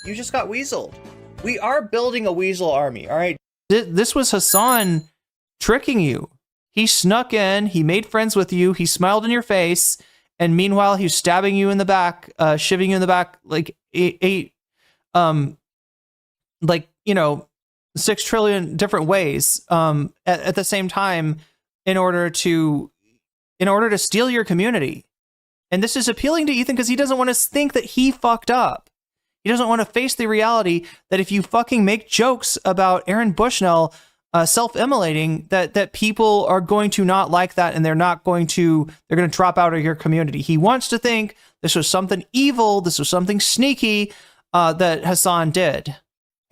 You just got weaseled. We are building a weasel army, all right? This was Hassan tricking you. He snuck in, he made friends with you, he smiled in your face, and meanwhile he was stabbing you in the back, shivving you in the back like like, you know, 6 trillion different ways at the same time in order to steal your community. And this is appealing to Ethan because he doesn't want to think that he fucked up. He doesn't want to face the reality that if you fucking make jokes about Aaron Bushnell self-immolating, that people are going to not like that, and they're going to drop out of your community. He wants to think this was something evil, this was something sneaky that Hassan did.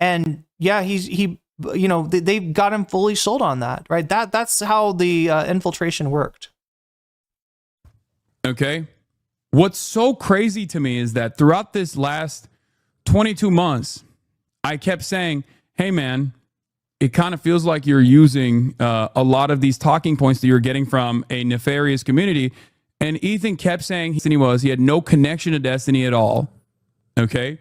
And yeah, he you know, they've got him fully sold on that, right? That's how the infiltration worked. Okay. What's so crazy to me is that throughout this last 22 months, I kept saying, hey, man, it kind of feels like you're using a lot of these talking points that you're getting from a nefarious community. And Ethan kept saying he had no connection to Destiny at all. Okay.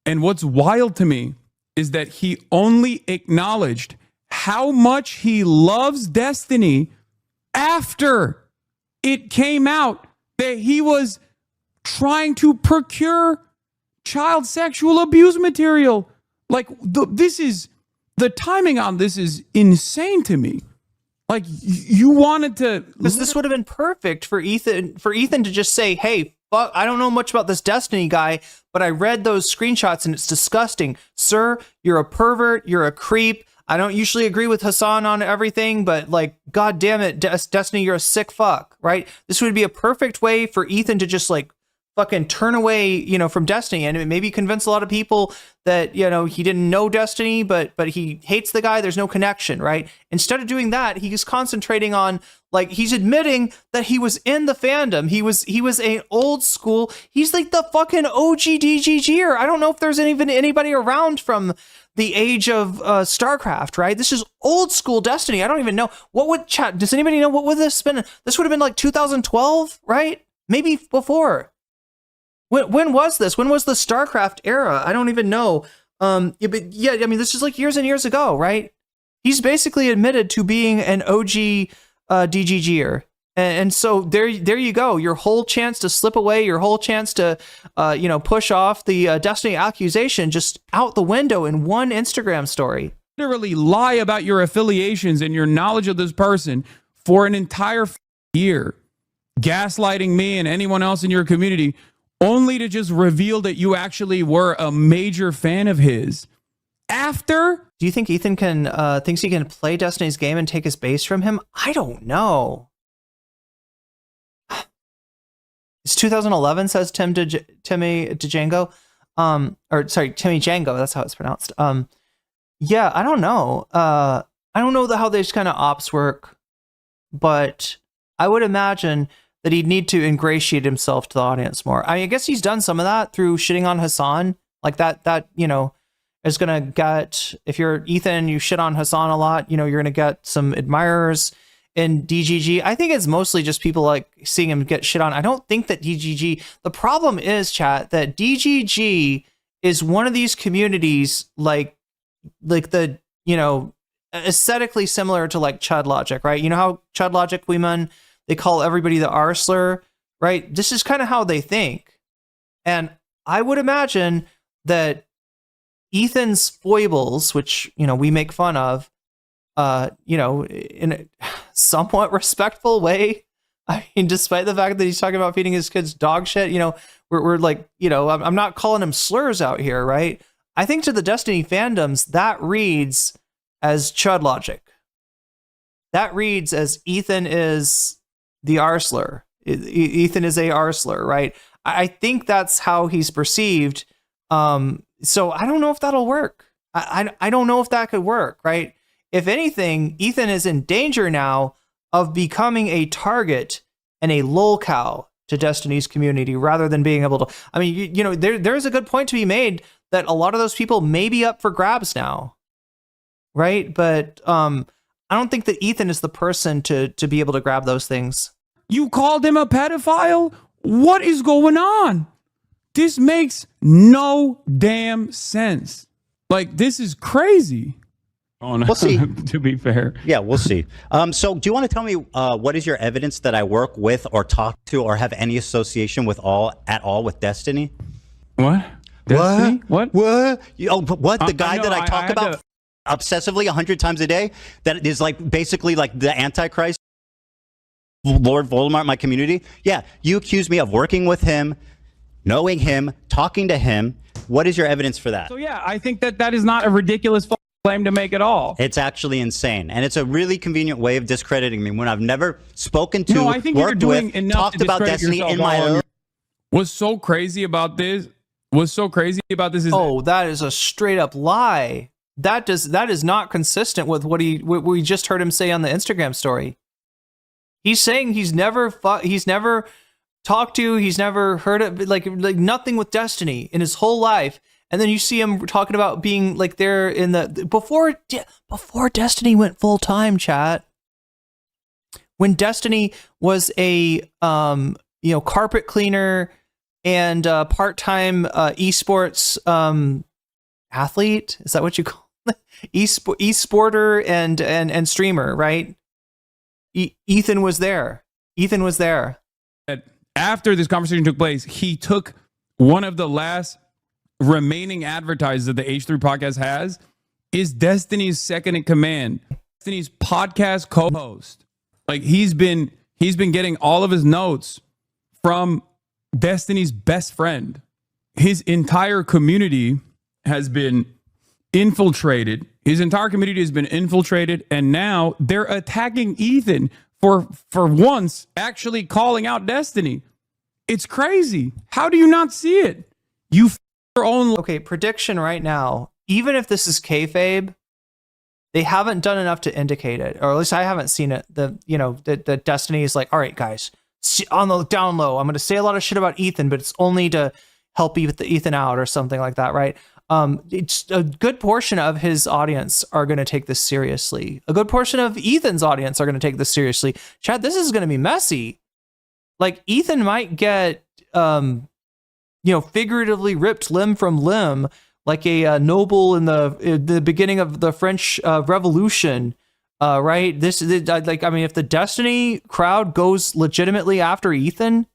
And what's wild to me is that he only acknowledged how much he loves Destiny after it came out that he was trying to procure child sexual abuse material. Like, the timing on this is insane to me. Like, you wanted to... Because this would have been perfect for Ethan to just say, hey, fuck, I don't know much about this Destiny guy, but I read those screenshots and it's disgusting. Sir, you're a pervert, you're a creep. I don't usually agree with Hassan on everything, but like, God damn it, Destiny, you're a sick fuck, right? This would be a perfect way for Ethan to just like fucking turn away, you know, from Destiny, and maybe convince a lot of people that, you know, he didn't know Destiny, but he hates the guy. There's no connection, right? Instead of doing that, he's concentrating on, like, he's admitting that he was in the fandom. He was an old school. He's like the fucking OG DGGer. I don't know if there's even anybody around from the age of StarCraft, right? This is old school Destiny. I don't even know does anybody know what would this been? This would have been like 2012, right? Maybe before. When was this? When was the StarCraft era? I don't even know. But yeah, I mean, this is like years and years ago, right? He's basically admitted to being an OG DGGer. And so there you go. Your whole chance to slip away, your whole chance to, you know, push off the Destiny accusation just out the window in one Instagram story. Literally lie about your affiliations and your knowledge of this person for an entire year, gaslighting me and anyone else in your community, only to just reveal that you actually were a major fan of his. After? Do you think Ethan thinks he can play Destiny's game and take his base from him? I don't know. It's 2011, says Timmy Django. Timmy Django, that's how it's pronounced. Yeah, I don't know. I don't know how these kind of ops work, but I would imagine that he'd need to ingratiate himself to the audience more. I mean, I guess he's done some of that through shitting on Hassan. Like that, you know, is going to get, if you're Ethan, you shit on Hassan a lot, you know, you're going to get some admirers in DGG. I think it's mostly just people like seeing him get shit on. I don't think that DGG, the problem is, chat, that DGG is one of these communities like the, you know, aesthetically similar to like Chud Logic, right? You know how Chud Logic, Weeman, they call everybody the R slur, right? This is kind of how they think. And I would imagine that Ethan's foibles, which, you know, we make fun of, you know, in a somewhat respectful way. I mean, despite the fact that he's talking about feeding his kids dog shit, you know, we're like, you know, I'm not calling him slurs out here, right? I think to the Destiny fandoms, that reads as Chud Logic. That reads as Ethan is the R slur. Ethan is a R slur, right? I think that's how he's perceived. So I don't know if that'll work. I don't know if that could work, right? If anything, Ethan is in danger now of becoming a target and a lolcow to Destiny's community rather than being able to. I mean, you know, there's a good point to be made that a lot of those people may be up for grabs now, right? But I don't think that Ethan is the person to be able to grab those things. You called him a pedophile? What is going on? This makes no damn sense. Like, this is crazy. Oh, no. We'll see. To be fair. Yeah, we'll see. So do you want to tell me what is your evidence that I work with or talk to or have any association with at all with Destiny? What? Destiny? What? What? What? The guy that I talk had about obsessively 100 times a day? That is like basically like the Antichrist, Lord Voldemort in my community? Yeah, you accuse me of working with him, knowing him, talking to him. What is your evidence for that? So yeah, I think that is not a ridiculous claim to make at all. It's actually insane, and it's a really convenient way of discrediting me when I've never spoken to, I think worked you're doing with, enough talked to about discredit Destiny in yourself my own. What's so crazy about this? Is That is a straight up lie. That is not consistent with what we just heard him say on the Instagram story. He's saying he's never talked to, he's never heard of like nothing with Destiny in his whole life. And then you see him talking about being like there in the before Destiny went full time, chat. When Destiny was a carpet cleaner and part-time esports athlete, is that what you call it? Esporter and streamer, right? Ethan was there. After this conversation took place, he took one of the last remaining advertisers that the H3 podcast has is Destiny's second in command, Destiny's podcast co-host. Like he's been getting all of his notes from Destiny's best friend. His entire community has been infiltrated. And now they're attacking Ethan for once actually calling out Destiny. It's crazy. How do you not see it? Okay, prediction right now. Even if this is kayfabe, they haven't done enough to indicate it, or at least I haven't seen it. The Destiny is like, all right, guys, on the down low, I'm going to say a lot of shit about Ethan, but it's only to help Ethan out or something like that, right? It's a good portion of his audience are going to take this seriously. A good portion of Ethan's audience are going to take this seriously. Chad, this is going to be messy. Like Ethan might get figuratively ripped limb from limb, like a noble in the beginning of the French Revolution, right? If the Destiny crowd goes legitimately after Ethan,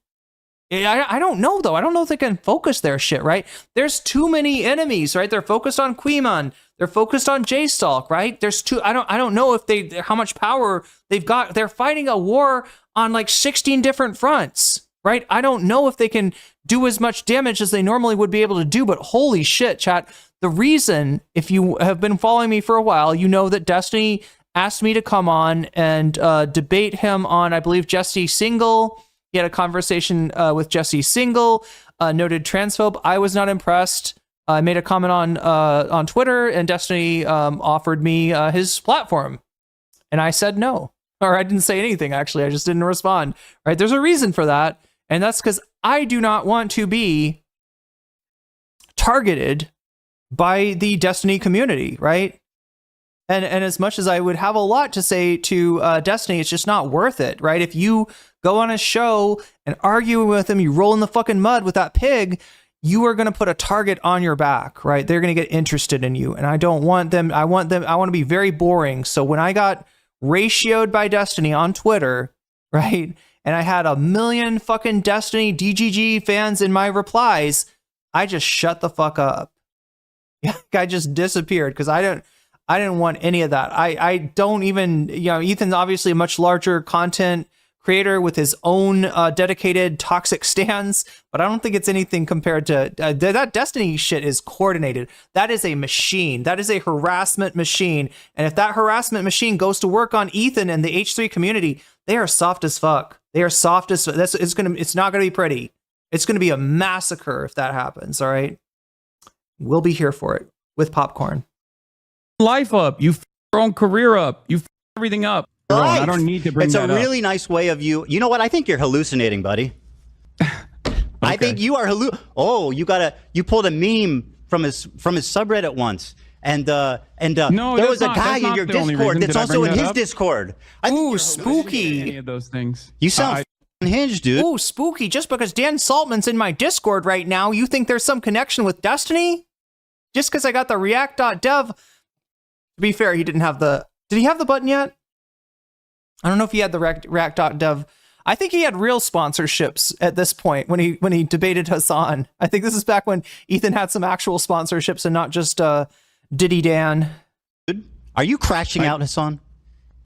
I don't know though. I don't know if they can focus their shit, right? There's too many enemies, right? They're focused on Queemon. They're focused on J-Stalk, right? There's I don't know if how much power they've got. They're fighting a war on like 16 different fronts. Right? I don't know if they can do as much damage as they normally would be able to do, but holy shit, chat. The reason, if you have been following me for a while, you know that Destiny asked me to come on and debate him on, I believe, Jesse Single. He had a conversation with Jesse Single, noted transphobe. I was not impressed. I made a comment on Twitter, and Destiny offered me his platform. And I said no. Or I didn't say anything, actually. I just didn't respond. Right? There's a reason for that. And that's because I do not want to be targeted by the Destiny community, right? And as much as I would have a lot to say to Destiny, it's just not worth it, right? If you go on a show and argue with him, you roll in the fucking mud with that pig, you are going to put a target on your back, right? They're going to get interested in you. And I don't want them. I want to be very boring. So when I got ratioed by Destiny on Twitter, right? And I had 1 million fucking Destiny DGG fans in my replies, I just shut the fuck up. I just disappeared because I didn't want any of that. I don't even, Ethan's obviously a much larger content creator with his own dedicated toxic stance, but I don't think it's anything compared to that Destiny shit is coordinated. That is a machine. That is a harassment machine. And if that harassment machine goes to work on Ethan and the H3 community, they are soft as fuck. They are soft as it's not gonna be pretty. It's gonna be a massacre if that happens. All right. We'll be here for it with popcorn. Life up. You your own career up. You everything up. Right. I don't need to bring that up. It's a really nice way of you. You know what? I think you're hallucinating, buddy. I think you are you pulled a meme from his subreddit once. And there was a guy in your Discord that's also in his Discord. Ooh, spooky. Any of those things. You sound unhinged, dude. Oh, spooky. Just because Dan Saltman's in my Discord right now, you think there's some connection with Destiny? Just because I got the react.dev. To be fair, he didn't have the... Did he have the button yet? I don't know if he had the react.dev. I think he had real sponsorships at this point when he debated Hassan. I think this is back when Ethan had some actual sponsorships and not just Diddy Dan. Are you crashing out, Hassan?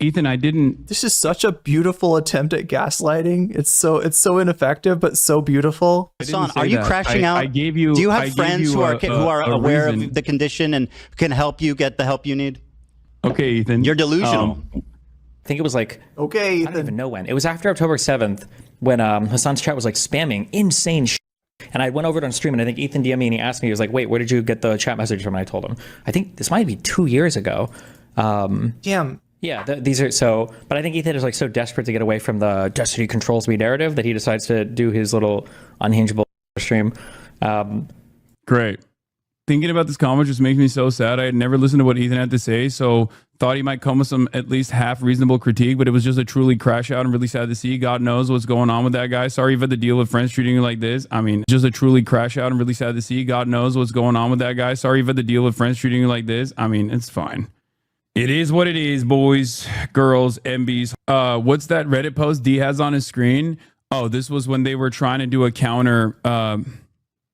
Ethan, I didn't. This is such a beautiful attempt at gaslighting. It's so ineffective, but so beautiful. Hassan, are you crashing out? I gave you. Do you have friends who are aware of the condition and can help you get the help you need? Okay, Ethan. You're delusional. I think it was like, okay, Ethan. I don't even know when. It was after October 7th when Hassan's chat was like spamming insane shit. And I went over it on stream, and I think Ethan DM'd me and he asked me, he was like, wait, where did you get the chat message from? And I told him. I think this might be 2 years ago. Damn. Yeah, these are so, but I think Ethan is like so desperate to get away from the Destiny controls me narrative that he decides to do his little unhingeable stream. Great. Thinking about this comment just makes me so sad. I had never listened to what Ethan had to say, so thought he might come with some at least half reasonable critique, but it was just a truly crash out and really sad to see. God knows what's going on with that guy. Sorry you've had to deal with friends treating you like this. I mean, just a truly crash out and really sad to see. God knows what's going on with that guy. Sorry you've had to deal with friends treating you like this. I mean, it's fine. It is what it is, boys, girls, MBs. What's that Reddit post D has on his screen? Oh, this was when they were trying to do a counter.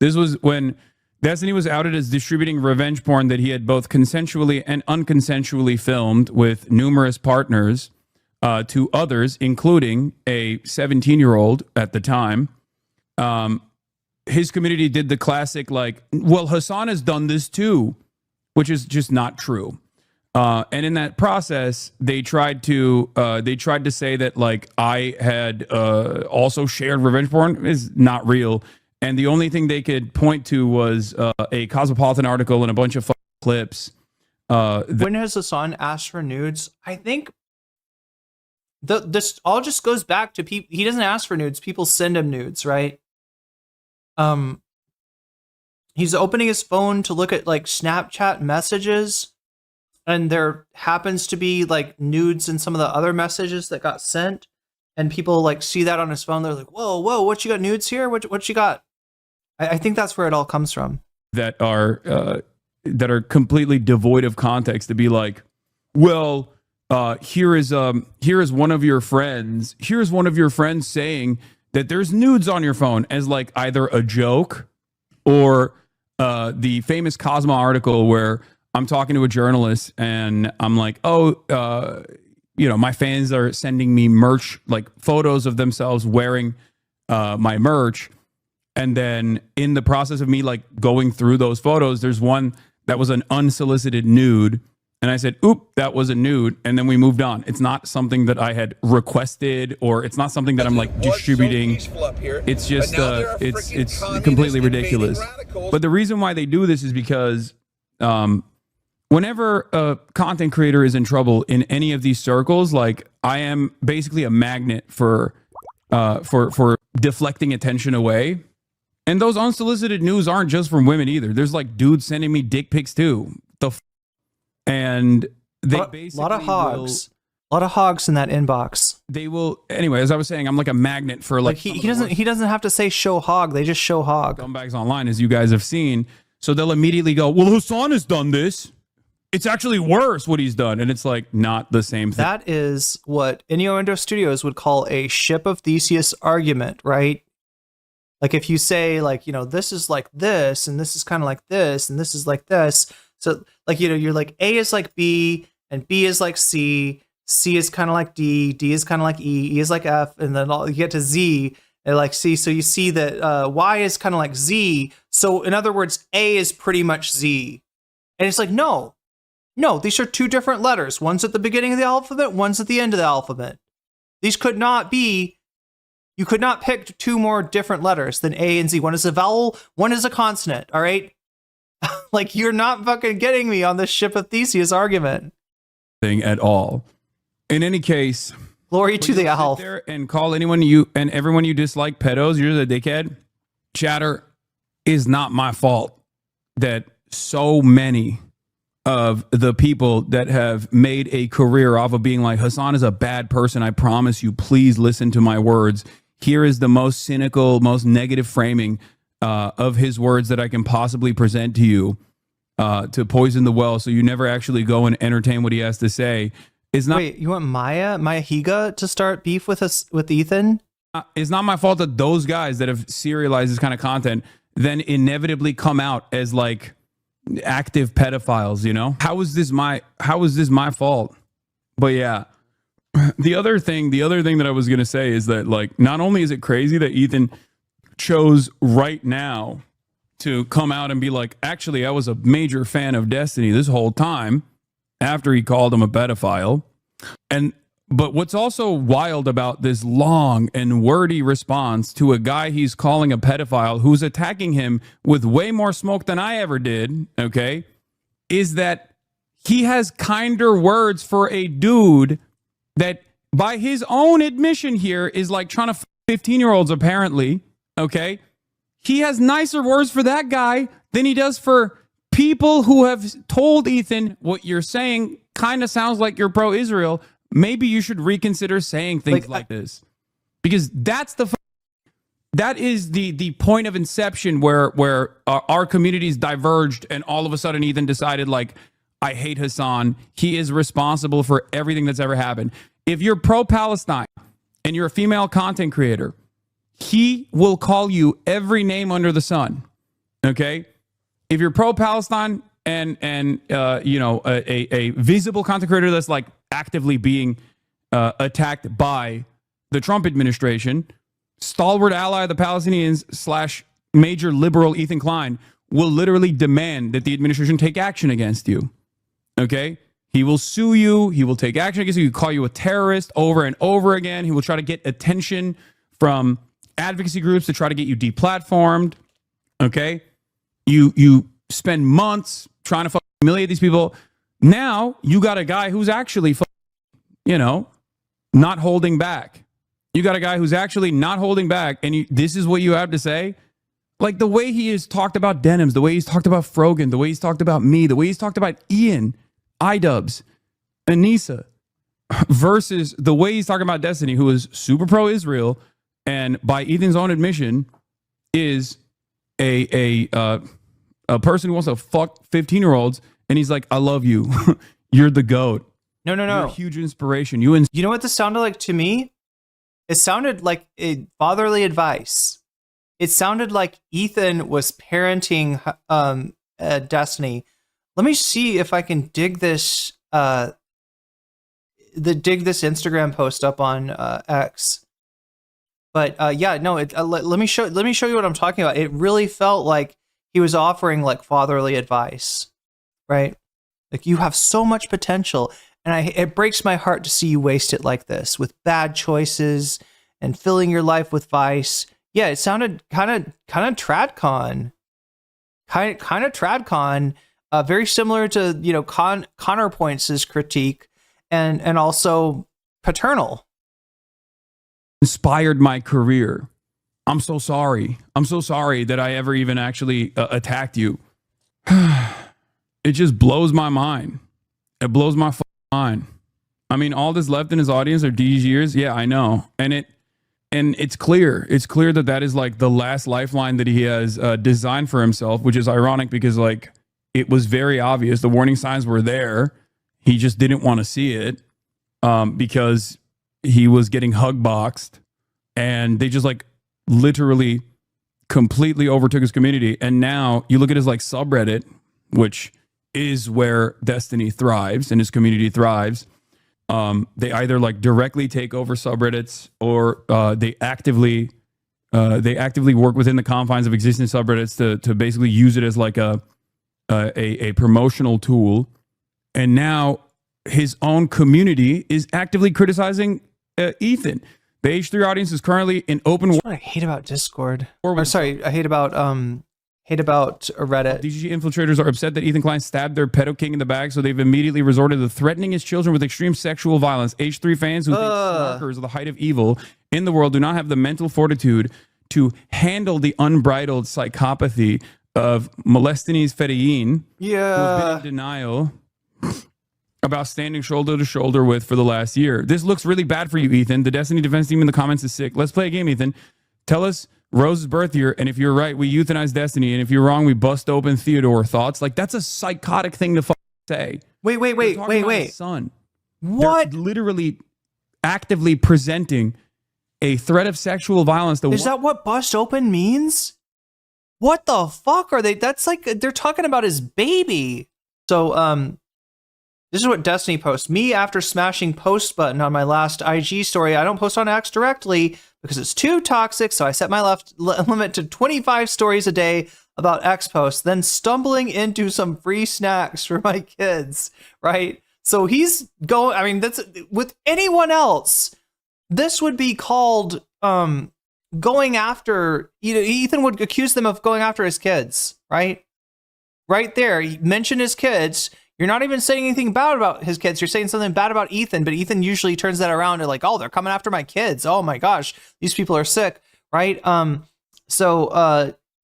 This was when Destiny was outed as distributing revenge porn that he had both consensually and unconsensually filmed with numerous partners to others, including a 17-year-old at the time. His community did the classic, like, well, Hassan has done this too, which is just not true. And in that process, they tried to say that like I had also shared revenge porn. Is not real. And the only thing they could point to was a Cosmopolitan article and a bunch of clips. When has Hassan asked for nudes? I think this all just goes back to people. He doesn't ask for nudes. People send him nudes, right? He's opening his phone to look at like Snapchat messages, and there happens to be like nudes in some of the other messages that got sent, and people like see that on his phone. They're like, "Whoa, what you got nudes here? What you got?" I think that's where it all comes from. That are completely devoid of context to be like, well, here is one of your friends. Here's one of your friends saying that there's nudes on your phone as like either a joke or the famous Cosmo article where I'm talking to a journalist and I'm like, oh, my fans are sending me merch, like photos of themselves wearing my merch. And then in the process of me like going through those photos, there's one that was an unsolicited nude. And I said, oop, that was a nude. And then we moved on. It's not something that I had requested, or it's not something that I'm like distributing. It's just, it's completely ridiculous. But the reason why they do this is because whenever a content creator is in trouble in any of these circles, like I am basically a magnet for deflecting attention away. And those unsolicited nudes aren't just from women either. There's like dudes sending me dick pics too. And they basically a lot of hogs in that inbox. They will anyway. As I was saying, I'm like a magnet for like he doesn't have to say show hog. They just show hog. Scumbags online, as you guys have seen. So they'll immediately go, well, Hassan has done this. It's actually worse what he's done, and it's like not the same thing. That is what Innuendo Studios would call a ship of Theseus argument, right? Like if you say like, this is like this, and this is kind of like this, and this is like this. So like, you're like A is like B, and B is like C, C is kind of like D, D is kind of like E, E is like F, and then you get to Z and like C. So you see that Y is kind of like Z. So in other words, A is pretty much Z. And it's like, no, these are two different letters. One's at the beginning of the alphabet, one's at the end of the alphabet. These could not be. You could not pick two more different letters than A and Z. One is a vowel, one is a consonant, all right? Like, you're not fucking getting me on this ship of Theseus argument. Thing at all. In any case, glory to the elf. There and call anyone you and everyone you dislike pedos. You're the dickhead. Chatter, is not my fault that so many of the people that have made a career off of being like, Hassan is a bad person. I promise you, please listen to my words. here is the most cynical, most negative framing of his words that I can possibly present to you to poison the well so you never actually go and entertain what he has to say. Is not. Wait, you want Maya Higa to start beef with us with Ethan? It's not my fault that those guys that have serialized this kind of content then inevitably come out as like active pedophiles, you know? How is this my fault? But yeah. The other thing that I was going to say is that, like, not only is it crazy that Ethan chose right now to come out and be like, actually, I was a major fan of Destiny this whole time, after he called him a pedophile. But what's also wild about this long and wordy response to a guy he's calling a pedophile who's attacking him with way more smoke than I ever did, okay, is that he has kinder words for a dude that, by his own admission here, is like trying to 15-year-olds apparently, okay? He has nicer words for that guy than he does for people who have told Ethan, what you're saying kind of sounds like you're pro-Israel. Maybe you should reconsider saying things like this. Because that is the point of inception where our communities diverged, and all of a sudden Ethan decided, like, I hate Hassan. He is responsible for everything that's ever happened. If you're pro-Palestine and you're a female content creator, he will call you every name under the sun. Okay? If you're pro-Palestine and you know, a visible content creator that's like actively being attacked by the Trump administration, stalwart ally of the Palestinians / major liberal Ethan Klein will literally demand that the administration take action against you. Okay? He will sue you. He will take action against you. He will call you a terrorist over and over again. He will try to get attention from advocacy groups to try to get you deplatformed. Okay? You spend months trying to humiliate these people. Now you got a guy who's actually, you know, not holding back. You got a guy who's actually not holding back, and this is what you have to say? Like, the way he has talked about Denims, the way he's talked about Frogan, the way he's talked about me, the way he's talked about Ian, iDubbbz, Anissa, versus the way he's talking about Destiny, who is super pro-Israel, and by Ethan's own admission, is a person who wants to fuck 15-year-olds, and he's like, I love you. You're the GOAT. No. You're a huge inspiration. You know what this sounded like to me? It sounded like a fatherly advice. It sounded like Ethan was parenting Destiny. Let me see if I can dig this Instagram post up on X. But yeah, no. Let me show you what I'm talking about. It really felt like he was offering like fatherly advice, right? Like, you have so much potential, and it breaks my heart to see you waste it like this with bad choices and filling your life with vice. Yeah, it sounded kind of TradCon, kind of TradCon, very similar to, you know, Counterpoints' critique, and also paternal. Inspired my career. I'm so sorry. I'm so sorry that I ever even actually attacked you. It just blows my mind. It blows my mind. I mean, all that's left in his audience are these years. Yeah, I know. And it's clear. It's clear that is like the last lifeline that he has designed for himself, which is ironic because, like, it was very obvious. The warning signs were there. He just didn't want to see it because he was getting hug boxed, and they just like literally completely overtook his community. And now you look at his like subreddit, which is where Destiny thrives and his community thrives. They either like directly take over subreddits, or they actively work within the confines of existing subreddits to basically use it as like a promotional tool. And now his own community is actively criticizing Ethan. The H3 audience is currently in open war. What I hate about Discord. I hate about Reddit. DGG infiltrators are upset that Ethan Klein stabbed their pedo king in the back, so they've immediately resorted to threatening his children with extreme sexual violence. H3 fans who think snarkers are the height of evil in the world do not have the mental fortitude to handle the unbridled psychopathy of Molestinis Fedein, who have been in denial about standing shoulder to shoulder with for the last year. This looks really bad for you, Ethan. The Destiny defense team in the comments is sick. Let's play a game, Ethan. Tell us Rose's birth year, and if you're right, we euthanize Destiny, and if you're wrong, we bust open Theodore. Thoughts? Like, that's a psychotic thing to say. Wait. Son. What? They're literally actively presenting a threat of sexual violence. Is that what bust open means? What the fuck are they? That's like, they're talking about his baby. So, this is what Destiny posts. Me after smashing post button on my last IG story. I don't post on X directly because it's too toxic. So I set my limit to 25 stories a day about X posts, then stumbling into some free snacks for my kids, right? So he's going, I mean, that's with anyone else, this would be called going after, Ethan would accuse them of going after his kids, right? Right there, he mentioned his kids. You're not even saying anything bad about his kids. You're saying something bad about Ethan, but Ethan usually turns that around and like, oh, they're coming after my kids. Oh my gosh, these people are sick, right?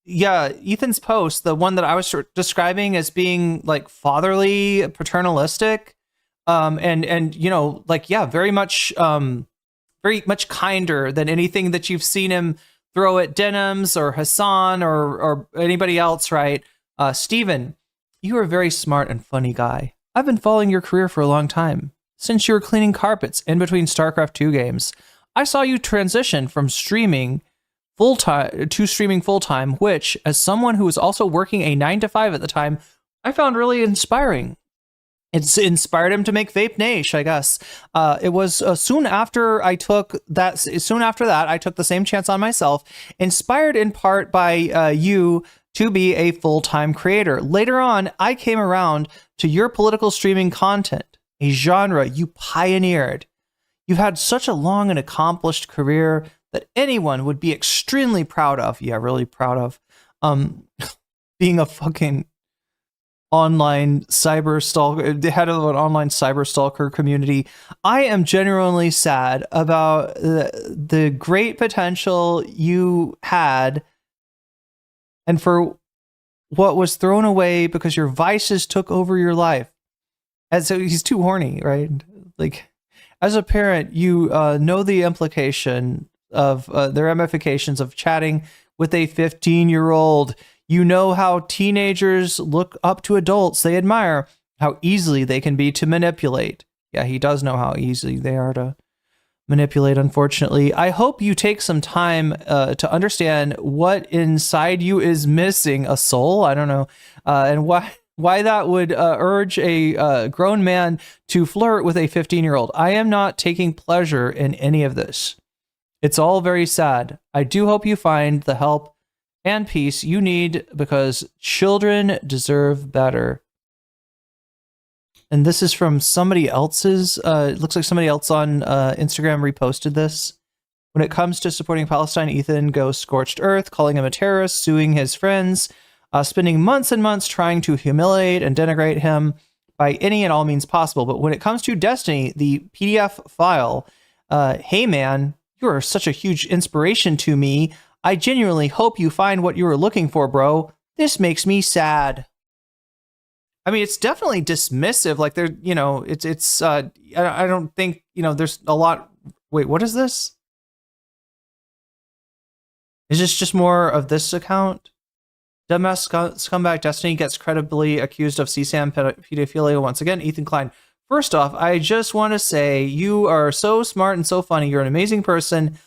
Yeah, Ethan's post, the one that I was describing as being like fatherly, paternalistic, and like, yeah, very much kinder than anything that you've seen him throw at Denims or Hassan or anybody else, right? Steven, you are a very smart and funny guy. I've been following your career for a long time. Since you were cleaning carpets in between StarCraft 2 games, I saw you transition from streaming full-time, which, as someone who was also working a 9-to-5 at the time, I found really inspiring. It's inspired him to make Vape Nation, I guess. It was soon after that, I took the same chance on myself, inspired in part by you to be a full-time creator. Later on, I came around to your political streaming content, a genre you pioneered. You've had such a long and accomplished career that anyone would be extremely proud of. Yeah, really proud of. Being a fucking online cyber stalker, the head of an online cyber stalker community. I am genuinely sad about the great potential you had and for what was thrown away because your vices took over your life. And so he's too horny, right? Like, as a parent, you know the implication of the ramifications of chatting with a 15-year-old. You know how teenagers look up to adults they admire, how easily they can be to manipulate. Yeah, he does know how easy they are to manipulate, unfortunately. I hope you take some time to understand what inside you is missing. A soul? I don't know. And why that would urge a grown man to flirt with a 15-year-old. I am not taking pleasure in any of this. It's all very sad. I do hope you find the help and peace you need because children deserve better. And this is from somebody else's, it looks like somebody else on Instagram reposted this. When it comes to supporting Palestine, Ethan goes scorched earth, calling him a terrorist, suing his friends, spending months and months trying to humiliate and denigrate him by any and all means possible. But when it comes to Destiny, the PDF file, hey man, you are such a huge inspiration to me. I genuinely hope you find what you were looking for, bro. This makes me sad. I mean, it's definitely dismissive. Like there, I don't think, there's a lot. Wait, what is this? Is this just more of this account? Dumbass scumbag Destiny gets credibly accused of CSAM pedophilia once again. Ethan Klein. First off, I just want to say you are so smart and so funny. You're an amazing person.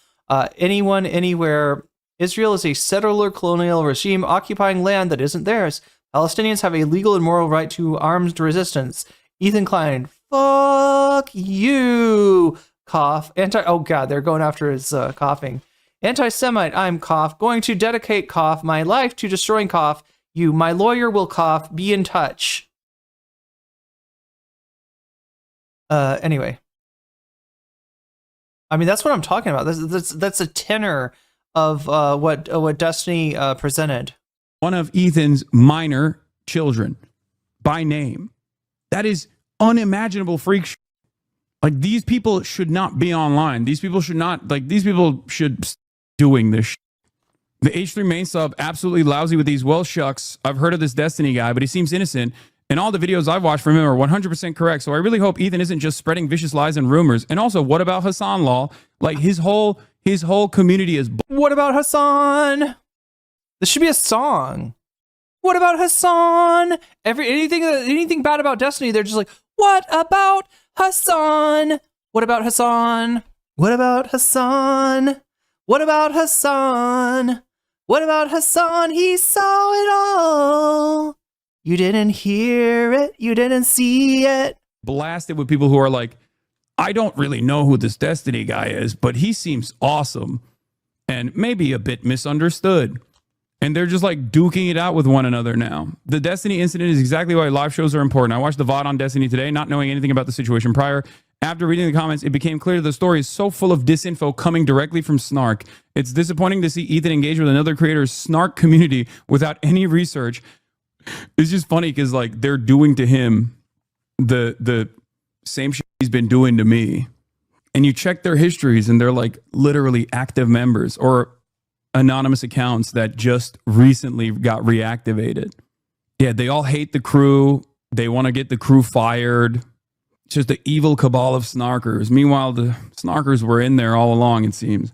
Anyone, anywhere. Israel is a settler colonial regime occupying land that isn't theirs. Palestinians have a legal and moral right to armed resistance. Ethan Klein, fuck you. Cough. Oh god, they're going after his coughing. Anti-Semite, I'm cough. Going to dedicate cough my life to destroying cough. You, my lawyer will cough. Be in touch. Anyway. I mean, that's what I'm talking about. That's a tenor of what Destiny presented. One of Ethan's minor children by name. That is unimaginable freak shit. Like, these people should not be online. These people should not, these people should be doing this shit. The H3 main sub, absolutely lousy with these. Well, shucks, I've heard of this Destiny guy, but he seems innocent. And all the videos I've watched from him are 100% correct. So I really hope Ethan isn't just spreading vicious lies and rumors. And also, what about Hassan Law? Like his whole community is. What about Hassan? This should be a song. What about Hassan? Anything bad about Destiny, they're just like, what about Hassan? What about Hassan? What about Hassan? What about Hassan? What about Hassan? He saw it all. You didn't hear it. You didn't see it. Blasted with people who are like, I don't really know who this Destiny guy is, but he seems awesome and maybe a bit misunderstood. And they're just like duking it out with one another now. The Destiny incident is exactly why live shows are important. I watched the VOD on Destiny today, not knowing anything about the situation prior. After reading the comments, it became clear the story is so full of disinfo coming directly from Snark. It's disappointing to see Ethan engage with another creator's Snark community without any research. It's just funny because like they're doing to him the same shit he's been doing to me. And you check their histories and they're like literally active members or anonymous accounts that just recently got reactivated. Yeah, they all hate the crew. They want to get the crew fired. It's just the evil cabal of snarkers. Meanwhile, the snarkers were in there all along, it seems.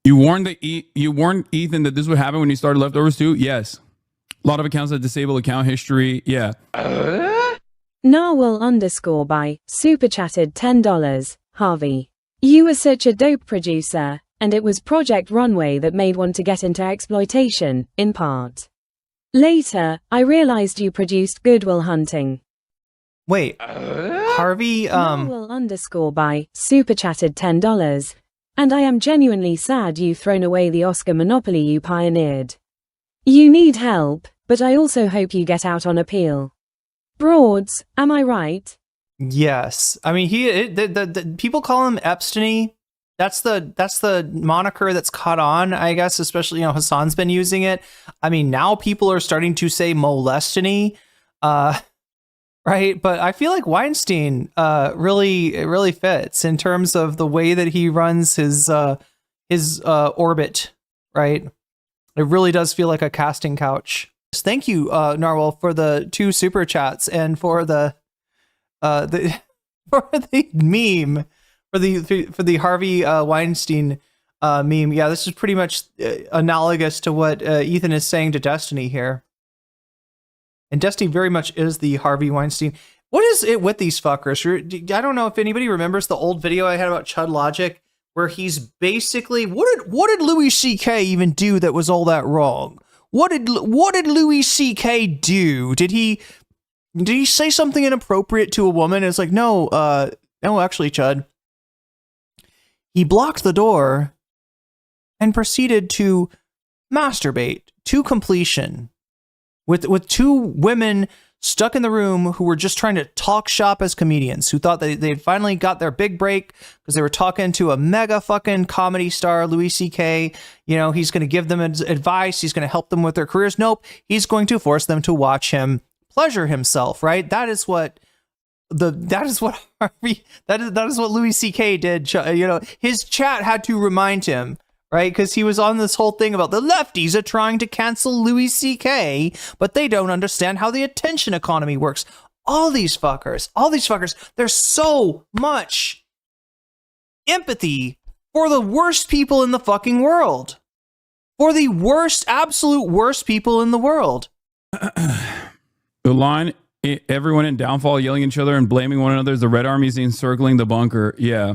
You warned Ethan that this would happen when he started Leftovers 2? Yes. A lot of accounts that disable account history. Yeah. Narwhal_by super chatted $10. Harvey, you were such a dope producer, and it was Project Runway that made one to get into exploitation, in part. Later, I realized you produced Good Will Hunting. Wait, Harvey, Narwhal_by super chatted $10. And I am genuinely sad you've thrown away the Oscar monopoly you pioneered. You need help, but I also hope you get out on appeal. Broads, am I right? yes. I mean, the people call him Epstein. That's the moniker that's caught on, I guess, especially, Hassan's been using it. I mean, now people are starting to say molestiny, right? But I feel like Weinstein really fits in terms of the way that he runs his orbit, right? It really does feel like a casting couch. Thank you, Narwhal, for the 2 super chats and for the for the meme, for the Harvey Weinstein meme. Yeah, this is pretty much analogous to what Ethan is saying to Destiny here. And Destiny very much is the Harvey Weinstein. What is it with these fuckers? I don't know if anybody remembers the old video I had about Chud Logic, where he's basically, what did Louis C.K. even do that was all that wrong? What did Louis C.K. do? Did he say something inappropriate to a woman? It's like, no, actually, Chud. He blocked the door and proceeded to masturbate to completion with 2 women stuck in the room who were just trying to talk shop as comedians, who thought they'd finally got their big break because they were talking to a mega fucking comedy star, Louis C.K. He's going to give them advice. He's going to help them with their careers. Nope. He's going to force them to watch him pleasure himself, right? That is what Harvey, that is what Louis C.K. did. His chat had to remind him, right? Because he was on this whole thing about the lefties are trying to cancel Louis C.K., but they don't understand how the attention economy works. All these fuckers, there's so much empathy for the worst people in the fucking world. For the absolute worst people in the world. The line, everyone in Downfall yelling at each other and blaming one another as the Red Army's encircling the bunker. Yeah.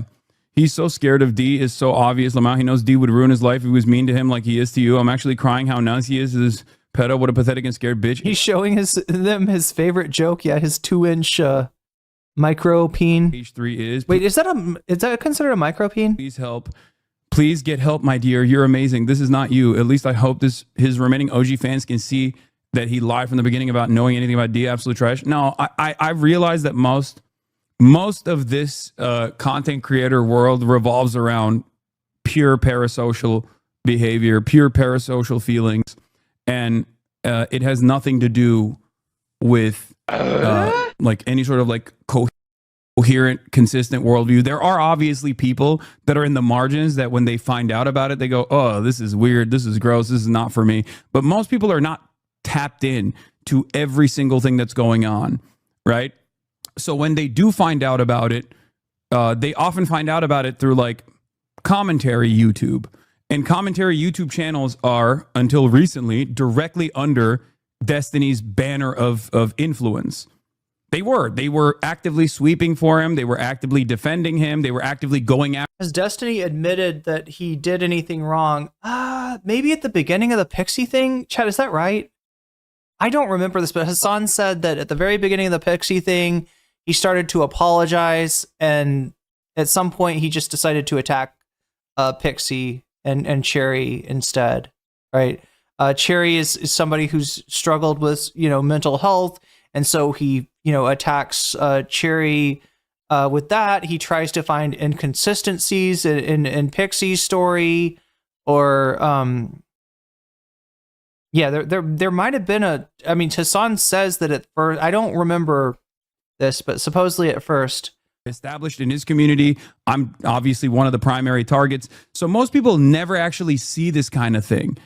He's so scared of D is so obvious. Lamau, he knows D would ruin his life if he was mean to him like he is to you. I'm actually crying how nice he is to this pedo. What a pathetic and scared bitch. He's showing them his favorite joke. Yeah, his 2-inch micro peen. H3 is. Wait, is that considered a micro peen? Please help. Please get help, my dear. You're amazing. This is not you. At least I hope his remaining OG fans can see that he lied from the beginning about knowing anything about D. Absolute trash. No, I've realized that most of this content creator world revolves around pure parasocial behavior, pure parasocial feelings, and it has nothing to do with like any sort of like coherent, consistent worldview. There are obviously people that are in the margins that when they find out about it, they go, oh, this is weird, this is gross, this is not for me. But most people are not tapped in to every single thing that's going on, right? So when they do find out about it, they often find out about it through like commentary YouTube. And commentary YouTube channels are, until recently, directly under Destiny's banner of influence. They were actively sweeping for him. They were actively defending him. They were actively going after. Has Destiny admitted that he did anything wrong? Maybe at the beginning of the Pixie thing? Chad, is that right? I don't remember this, but Hassan said that at the very beginning of the Pixie thing, he started to apologize, and at some point he just decided to attack Pixie and Cherry instead, right? Cherry is somebody who's struggled with, mental health, and so he, attacks Cherry with that. He tries to find inconsistencies in Pixie's story, or there might have been Hassan says that at first, I don't remember this, but supposedly at first, established in his community. I'm obviously one of the primary targets. So most people never actually see this kind of thing.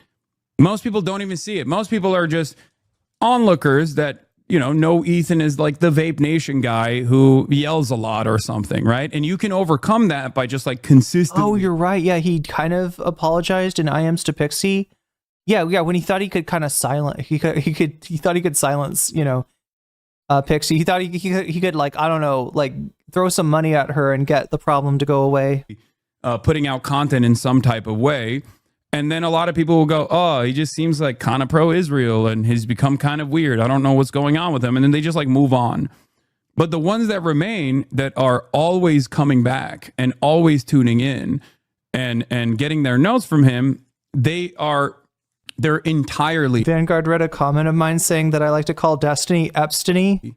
Most people don't even see it. Most people are just onlookers that, know Ethan is like the Vape Nation guy who yells a lot or something, right? And you can overcome that by just like consistently. Oh, you're right. Yeah, he kind of apologized in IMs to Pixie. Yeah, when he thought he could kind of he thought he could silence, Pixie. He thought he could like, I don't know, like throw some money at her and get the problem to go away. Putting out content in some type of way. And then a lot of people will go, oh, he just seems like kind of pro-Israel and he's become kind of weird. I don't know what's going on with him. And then they just like move on. But the ones that remain that are always coming back and always tuning in and getting their notes from him, they're entirely Vanguard read a comment of mine saying that I like to call Destiny Epstein.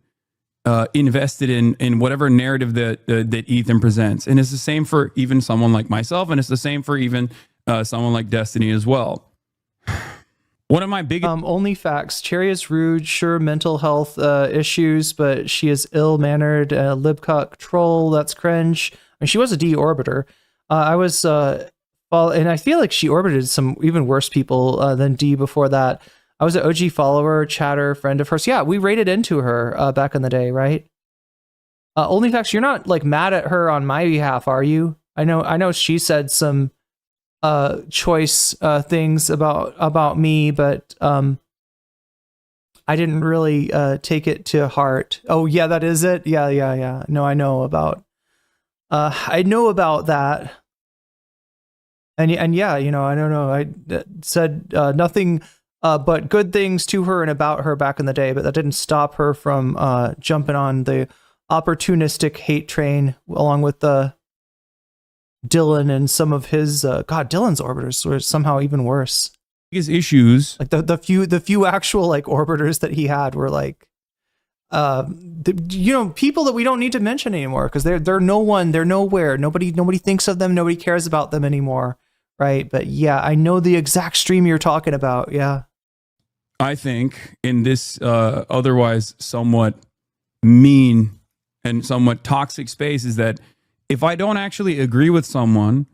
Invested in whatever narrative that Ethan presents. And it's the same for even someone like myself, and it's the same for even someone like Destiny as well. One of my biggest only facts: Cherry is rude, sure, mental health issues, but she is ill-mannered, libcuck troll. That's cringe. I mean, she was a deorbiter. And I feel like she orbited some even worse people than D before that. I was an OG follower, chatter, friend of hers. Yeah, we raided into her back in the day, right? Only facts, you're not like mad at her on my behalf, are you? I know she said some choice things about me, but I didn't really take it to heart. Oh yeah, that is it. Yeah. No, I know about that. And yeah, I don't know. I said nothing but good things to her and about her back in the day, but that didn't stop her from jumping on the opportunistic hate train along with Dylan and some of his Dylan's orbiters were somehow even worse. His issues, like the few actual like orbiters that he had were like people that we don't need to mention anymore because they're no one, they're nowhere. Nobody thinks of them. Nobody cares about them anymore. Right. But yeah, I know the exact stream you're talking about. Yeah. I think in this otherwise somewhat mean and somewhat toxic space is that if I don't actually agree with someone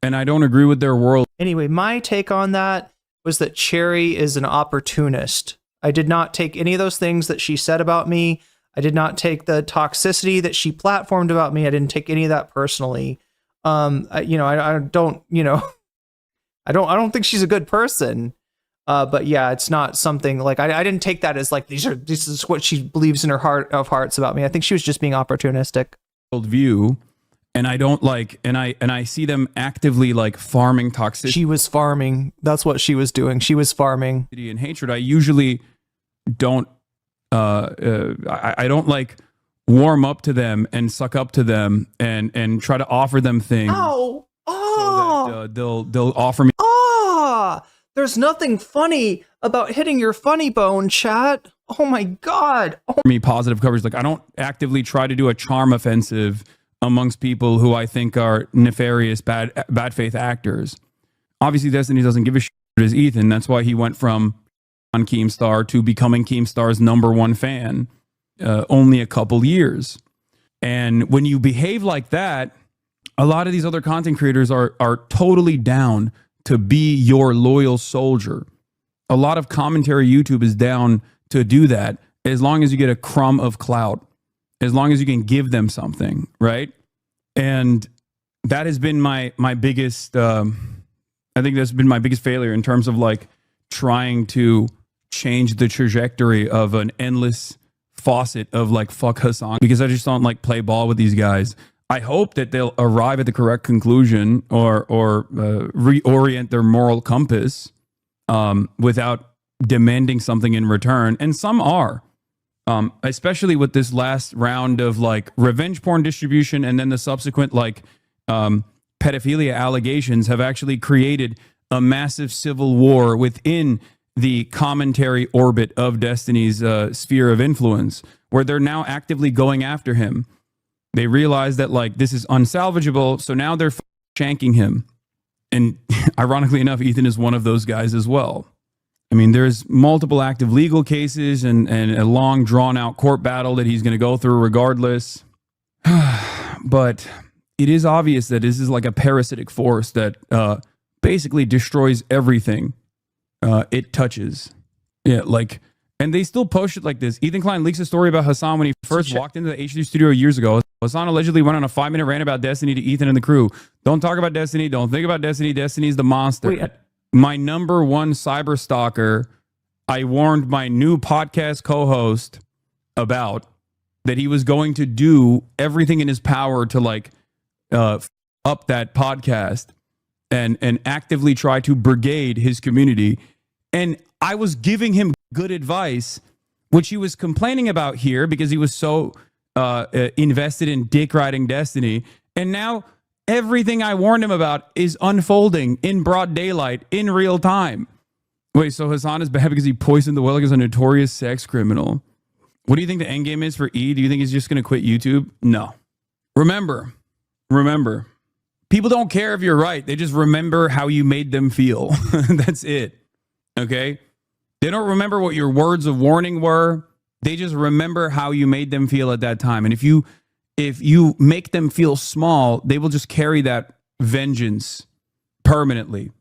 and I don't agree with their world. Anyway, my take on that was that Cherry is an opportunist. I did not take any of those things that she said about me. I did not take the toxicity that she platformed about me. I didn't take any of that personally. I don't think she's a good person. But yeah, it's not something like I didn't take that as like this is what she believes in her heart of hearts about me. I think she was just being opportunistic. View, and I don't like, and I see them actively like farming toxicity. She was farming. That's what she was doing. She was farming and hatred. I usually don't. I don't like warm up to them and suck up to them and try to offer them things. Oh. So that they'll offer me. There's nothing funny about hitting your funny bone, chat. Oh my God. Me positive coverage. Like I don't actively try to do a charm offensive amongst people who I think are nefarious, bad faith actors. Obviously, Destiny doesn't give a shit as Ethan. That's why he went from on Keemstar to becoming Keemstar's #1 fan only a couple years. And when you behave like that, a lot of these other content creators are totally down to be your loyal soldier. A lot of commentary YouTube is down to do that as long as you get a crumb of clout, as long as you can give them something, right? And that has been my biggest, I think that's been my biggest failure in terms of like trying to change the trajectory of an endless faucet of like fuck Hassan, because I just don't like play ball with these guys. I hope that they'll arrive at the correct conclusion or reorient their moral compass without demanding something in return. And some are, especially with this last round of like revenge porn distribution and then the subsequent like pedophilia allegations have actually created a massive civil war within the commentary orbit of Destiny's sphere of influence, where they're now actively going after him. They realize that like this is unsalvageable, so now they're shanking him. And ironically enough, Ethan is one of those guys as well. I mean, there's multiple active legal cases and a long drawn out court battle that he's going to go through regardless. But it is obvious that this is like a parasitic force that basically destroys everything it touches. Yeah, like, and they still post it like this. Ethan Klein leaks a story about Hassan when he first walked into the HD studio years ago. Hassan allegedly went on a 5-minute rant about Destiny to Ethan and the crew. Don't talk about Destiny. Don't think about Destiny. Destiny's the monster. Wait, my number one cyber stalker, I warned my new podcast co-host about that he was going to do everything in his power to like up that podcast and actively try to brigade his community. And I was giving him good advice, which he was complaining about here because he was so invested in dick riding Destiny. And now everything I warned him about is unfolding in broad daylight in real time. Wait, so Hassan is bad because he poisoned the well like as a notorious sex criminal. What do you think the end game is for E? Do you think he's just going to quit YouTube? No. Remember, people don't care if you're right. They just remember how you made them feel. That's it. Okay? They don't remember what your words of warning were. They just remember how you made them feel at that time. And if you make them feel small, they will just carry that vengeance permanently.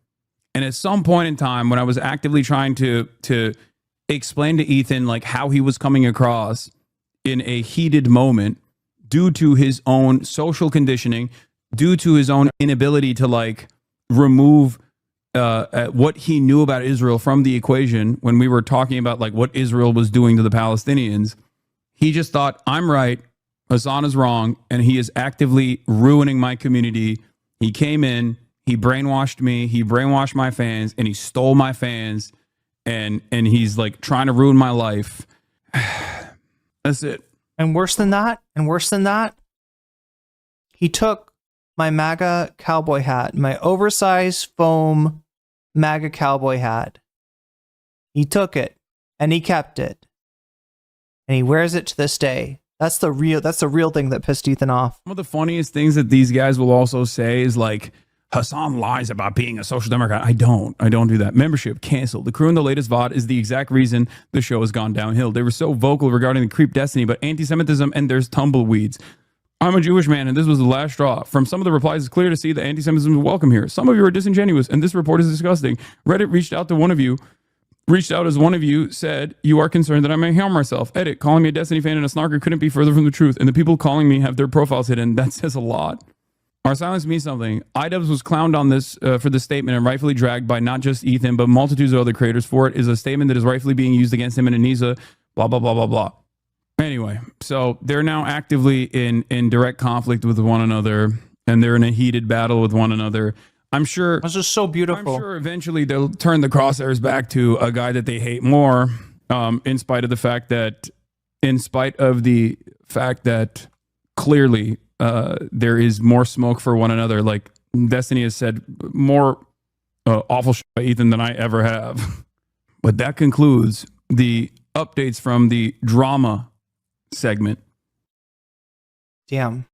And at some point in time, when I was actively trying to explain to Ethan like how he was coming across in a heated moment due to his own social conditioning, due to his own inability to like remove what he knew about Israel from the equation when we were talking about like what Israel was doing to the Palestinians, he just thought, I'm right, Hassan is wrong, and he is actively ruining my community. He came in, he brainwashed me, he brainwashed my fans, and he stole my fans, and he's like trying to ruin my life. That's it. And worse than that, he took my MAGA cowboy hat, my oversized foam MAGA cowboy hat. He took it and he kept it. And he wears it to this day. That's the real thing that pissed Ethan off. One of the funniest things that these guys will also say is like, Hassan lies about being a social democrat. I don't do that. Membership canceled. The crew in the latest VOD is the exact reason the show has gone downhill. They were so vocal regarding the creep Destiny, but anti-Semitism and there's tumbleweeds. I'm a Jewish man, and this was the last straw. From some of the replies, it's clear to see that anti-Semitism is welcome here. Some of you are disingenuous, and this report is disgusting. Reddit reached out as one of you said, you are concerned that I may harm myself. Edit, calling me a Destiny fan and a snarker couldn't be further from the truth, and the people calling me have their profiles hidden. That says a lot. Our silence means something. iDubbbz was clowned on this for this statement and rightfully dragged by not just Ethan, but multitudes of other creators for it is a statement that is rightfully being used against him and Anisa, blah, blah, blah, blah, blah. Anyway, so they're now actively in direct conflict with one another, and they're in a heated battle with one another. I'm sure this is so beautiful. I'm sure eventually they'll turn the crosshairs back to a guy that they hate more, in spite of the fact that clearly there is more smoke for one another. Like Destiny has said more awful shit about Ethan than I ever have. But that concludes the updates from the drama segment. Damn.